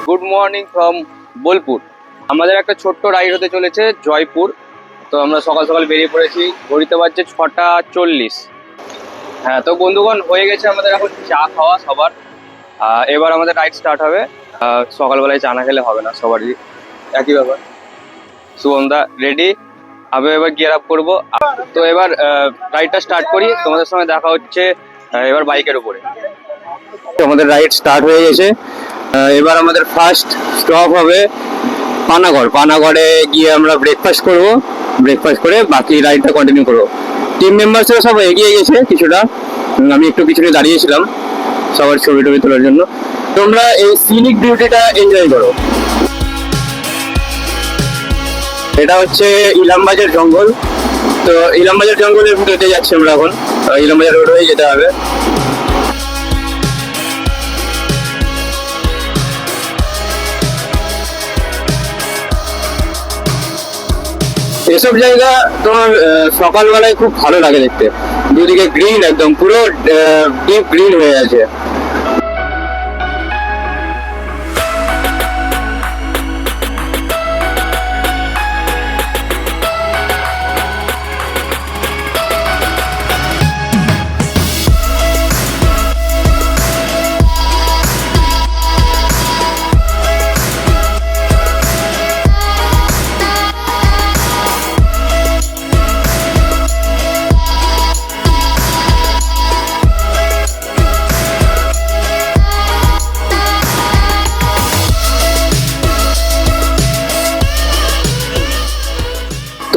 Good morning from Bolpur. আমাদের একটা ছোট্ট রাইড হতে চলেছে জয়পুর। তো আমরা সকাল সকাল বেরিয়ে পড়েছি, ঘড়িতে বাজছে 6:40। হ্যাঁ, তো বন্ধুগণ হয়ে গেছে আমাদের এখন চা খাওয়া সবার। এবার আমাদের রাইড স্টার্ট হবে। সকালবেলায় চা না খেলে হবে না, সবারই একই ব্যাপার। শুভমদা রেডি, আমি এবার গিয়ার আপ করবো। তো এবার রাইডটা স্টার্ট করি, তোমাদের সঙ্গে দেখা হচ্ছে এবার বাইকের উপরে। আমাদের রাইড স্টার্ট হয়ে গেছে। এবার আমাদের ফার্স্ট স্টপ হবে পানাগড়। পানাগড়ে গিয়ে আমরা ব্রেকফাস্ট করব, ব্রেকফাস্ট করে বাকি রাইডটা কন্টিনিউ করবো। টিম মেম্বার্সরা সব এগিয়ে গেছে কিছুটা, আমি একটু পিছনে দাঁড়িয়েছিলাম সবার ছবি টবি তোলার জন্য। তোমরা এই সিনিক বিউটিটা এনজয় করো। এটা হচ্ছে ইলামবাজার জঙ্গল। তো ইলামবাজার জঙ্গলের ভিতরে যাচ্ছি আমরা এখন, ইলামবাজার রোড হয়ে যেতে হবে। এসব জায়গা তোমার সকালবেলায় খুব ভালো লাগে দেখতে, দুদিকে গ্রিন, একদম পুরো ডিপ গ্রিন হয়ে আছে।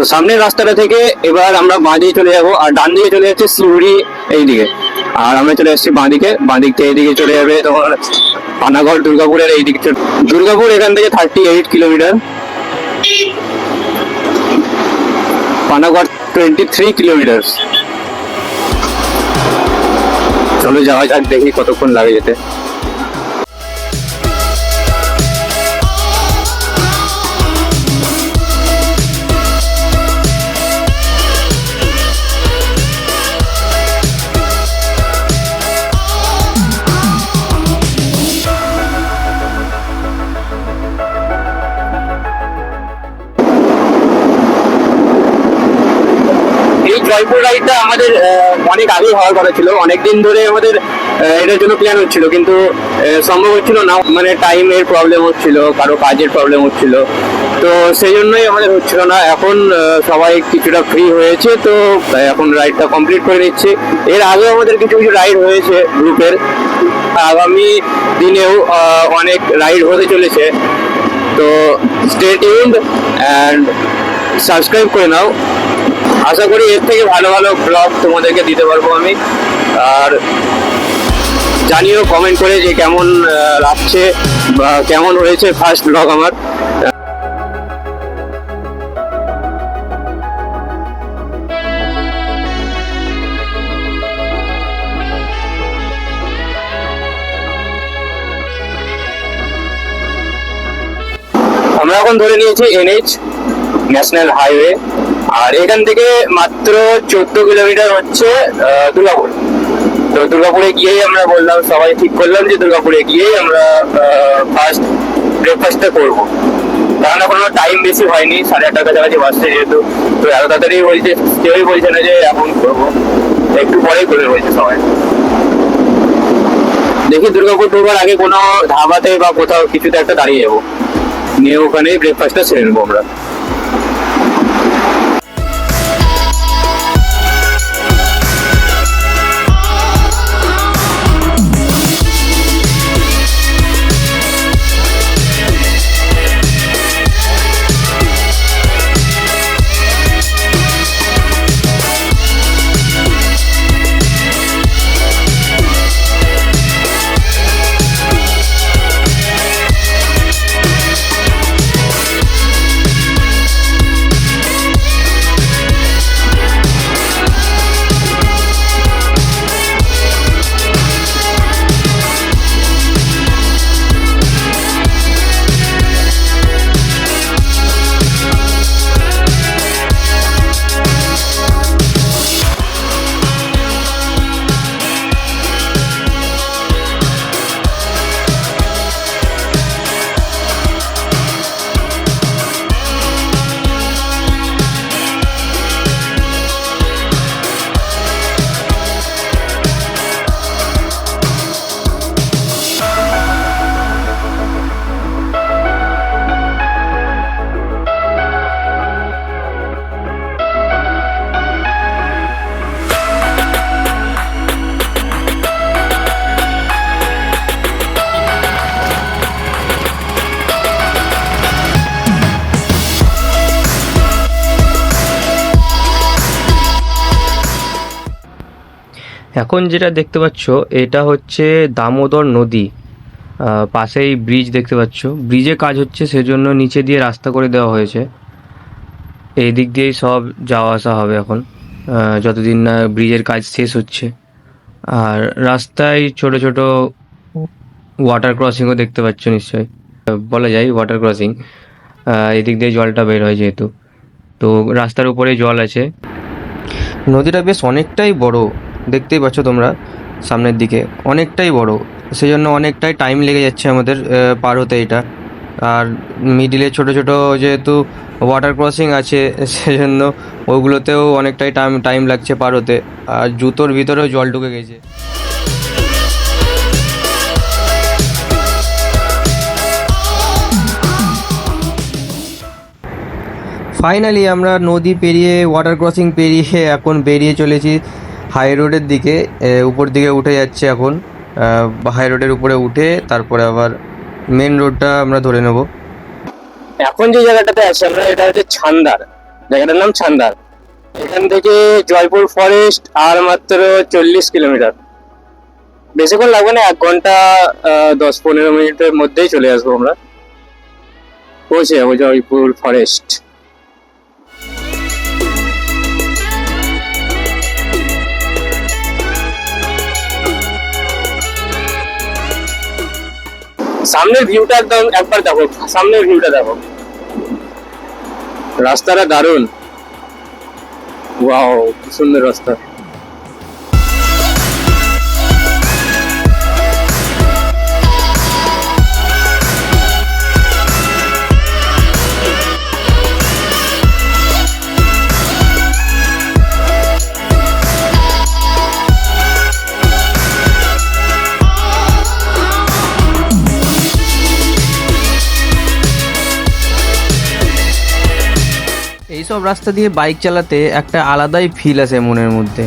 তো সামনের রাস্তাটা থেকে এবার আমরা বাঁ দিকে চলে যাবো, আর ডান দিকে চলে যাচ্ছে শিউড়ি এইদিকে, আর আমরা চলে আসছি বাঁ দিকে। বাঁ দিক থেকে এইদিকে চলে যাবে তোমার পানাগড়, দুর্গাপুরের এই দিক। দুর্গাপুর এখান থেকে 38 কিলোমিটার, পানাগড় 23 কিলোমিটার। চলো যাওয়া যাক, দেখি কতক্ষণ লাগে যেতে। জয়পুর রাইডটা আমাদের অনেক আগেই হওয়ার কথা ছিল, অনেকদিন ধরে আমাদের এটার জন্য প্ল্যান হচ্ছিল, কিন্তু সম্ভব হচ্ছিল না, মানে টাইমের প্রবলেম হচ্ছিল, কারো কাজের প্রবলেম হচ্ছিল, তো সেই জন্যই আমাদের হচ্ছিল না। এখন সবাই কিছুটা ফ্রি হয়েছে, তো এখন রাইডটা কমপ্লিট করে নিচ্ছি। এর আগে আমাদের কিছু কিছু রাইড হয়েছে গ্রুপের, আগামী দিনেও অনেক রাইড হতে চলেছে। তো স্টে টিউনড অ্যান্ড সাবস্ক্রাইব করে নাও। আশা করি এর থেকে ভালো ভালো ব্লগ তোমাদেরকে দিতে পারবো আমি। আর জানিও কমেন্ট করে যে কেমন লাগছে বা কেমন হয়েছে ফার্স্ট ব্লগ আমার। আমরা এখন ধরে নিয়েছি NH, ন্যাশনাল হাইওয়ে, আর এখান থেকে মাত্র 14 কিলোমিটার হচ্ছে দুর্গাপুর। তো দুর্গাপুরে গিয়েই আমরা বললাম, সবাই ঠিক করলাম যে দুর্গাপুরে গিয়েই আমরা ফার্স্ট ব্রেকফাস্টটা করবো, কারণ এখন টাইম বেশি হয়নি, 8:30 কাছাকাছি বাজছে যেহেতু। তো এত তাড়াতাড়ি বলছে, কেউই বলছে না যে এখন করবো, একটু পরেই করে বলছে সবাই। দেখি দুর্গাপুর ঢোকার আগে কোনো ধাবাতে বা কোথাও কিছুতে একটা দাঁড়িয়ে যাবো, নিয়ে ওখানেই ব্রেকফাস্টটা সেরে নেবো আমরা। এখন যেটা দেখতে পাচ্ছ এটা হচ্ছে দামোদর নদী, পাশেই ব্রিজ দেখতে পাচ্ছ, ব্রিজে কাজ হচ্ছে সেজন্য নিচে দিয়ে রাস্তা করে দেওয়া হয়েছে। এই দিক দিয়েই সব যাওয়া আসা হবে এখন, যতদিন না ব্রিজের কাজ শেষ হচ্ছে। আর রাস্তায় ছোট ছোট ওয়াটার ক্রসিংও দেখতে পাচ্ছ নিশ্চয়ই, বলা যায় ওয়াটার ক্রসিং। এদিক দিয়ে জলটা বের হয় যেহেতু, তো রাস্তার উপরে জল আছে। নদীটা বেশ অনেকটাই বড়, দেখতেই পাচ্ছ তোমরা সামনের দিকে অনেকটাই বড়, সেজন্য অনেকটাই টাইম লেগে যাচ্ছে আমাদের পার হতে এটা। আর মিডিলে ছোট ছোট যেহেতু ওয়াটার ক্রসিং আছে সেজন্য ওগুলোতেও অনেকটাই টাইম লাগছে পার হতে, আর জুতোর ভিতরেও জল ঢুকে গেছে। ফাইনালি আমরা নদী পেরিয়ে ওয়াটার ক্রসিং পেরিয়ে এখন বেরিয়ে চলেছি হাই রোডের দিকে, উপর দিকে উঠে যাচ্ছে এখন। হাই রোডের উপরে উঠে তারপরে আবার মেন রোডটা আমরা ধরে নেব। এখন যে জায়গাটাতে আছি আমরা, এটা হচ্ছে ছান্দার, জায়গাটার নাম ছান্দার। এখান থেকে জয়পুর ফরেস্ট আর মাত্র 40 কিলোমিটার, বেশিক্ষণ লাগবে না, 1 ঘন্টা 10-15 মিনিটের মধ্যেই চলে আসবো আমরা, পৌঁছে যাবো জয়পুর ফরেস্ট। সামনের ভিউটা একদম একবার দেখো, সামনের ভিউটা দেখো, রাস্তাটা দারুণ, ওয়াও কি সুন্দর রাস্তা। এইসব রাস্তা দিয়ে বাইক চালাতে একটা আলাদাই ফিল আসে মনের মধ্যে,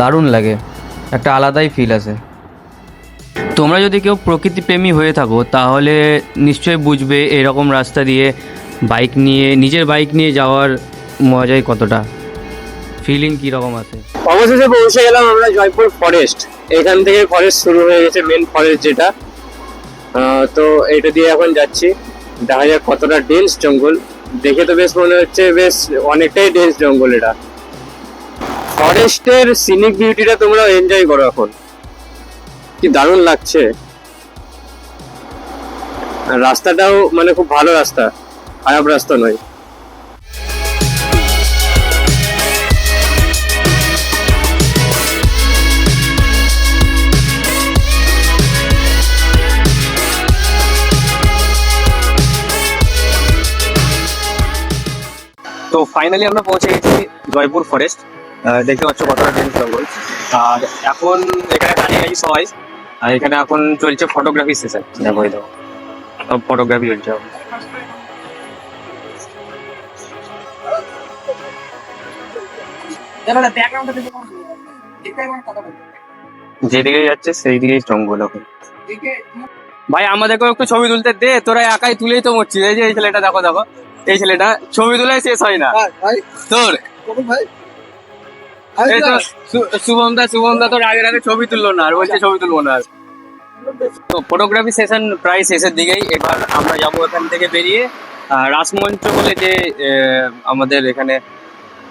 দারুণ লাগে, একটা আলাদাই ফিল আসে। তোমরা যদি কেউ প্রকৃতিপ্রেমী হয়ে থাকো তাহলে নিশ্চয়ই বুঝবে এরকম রাস্তা দিয়ে বাইক নিয়ে, নিজের বাইক নিয়ে যাওয়ার মজাই কতটা, ফিলিং কীরকম আছে। অবশেষে পৌঁছে গেলাম আমরা জয়পুর ফরেস্ট। এখান থেকে ফরেস্ট শুরু হয়ে গেছে, মেন ফরেস্ট যেটা। তো এটা দিয়ে এখন যাচ্ছি, দেখা যাক কতটা ডেন্স জঙ্গল। দেখে তো বেশ মনে হচ্ছে বেশ অনেকটাই ডেন্স জঙ্গল এটা। ফরেস্টের সিনিক বিউটিটা তোমরা এনজয় করো এখন, কি দারুণ লাগছে। রাস্তাটাও মানে খুব ভালো রাস্তা, খারাপ রাস্তা নয়। তো ফাইনালি আমরা পৌঁছে গেছি জয়পুর ফরেস্ট। দেখতে পাচ্ছ কতটা ডেন্স জঙ্গল। আর এখন এখানে দাঁড়িয়ে গেছি সবাই, আর এখানে এখন চলছে ফটোগ্রাফি সেশন। দেখো এই দেখো সব ফটোগ্রাফি চলছে। যেদিকে যাচ্ছে সেই দিকেই জঙ্গল এখন। ভাই আমাদেরকেও একটু ছবি তুলতে দে, তোরা একাই তুলেই তো মরছিস। এই যে এই ছেলেটা দেখো, দেখো এই ছেলেটা ছবি তুলে শেষ হয় না তোর। শুভম দা তোর আগের আগে ছবি তুললো না, আর বলছে ছবি তুলবো না। তো ফটোগ্রাফি সেশন প্রায় শেষের দিকেই। এবার আমরা যাবো এখান থেকে বেরিয়ে রাসমঞ্চ বলে যে আমাদের এখানে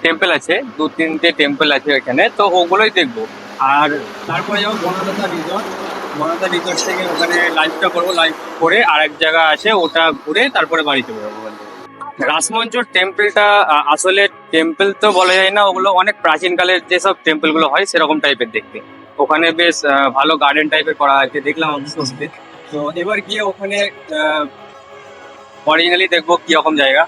টেম্পল আছে, 2-3টে টেম্পল আছে এখানে, তো ওগুলোই দেখবো। আর তারপরে যাবো বনলতা রিসর্ট। বনলতা রিসর্ট থেকে ওখানে লাইভটা করবো, লাইভ করে আর এক জায়গা আছে ওটা ঘুরে তারপরে বাড়িতে বেরোবো। রাসমঞ্চর টেম্পলটা আসলে টেম্পল তো বলা যায় না, ওগুলো অনেক প্রাচীনকালের যেসব টেম্পল গুলো হয় সেরকম টাইপের দেখতে। ওখানে বেশ ভালো গার্ডেন টাইপের করা আছে, দেখলাম আমি ছবিতে। তো এবার গিয়ে ওখানে অরিজিনালি দেখবো কিরকম জায়গা।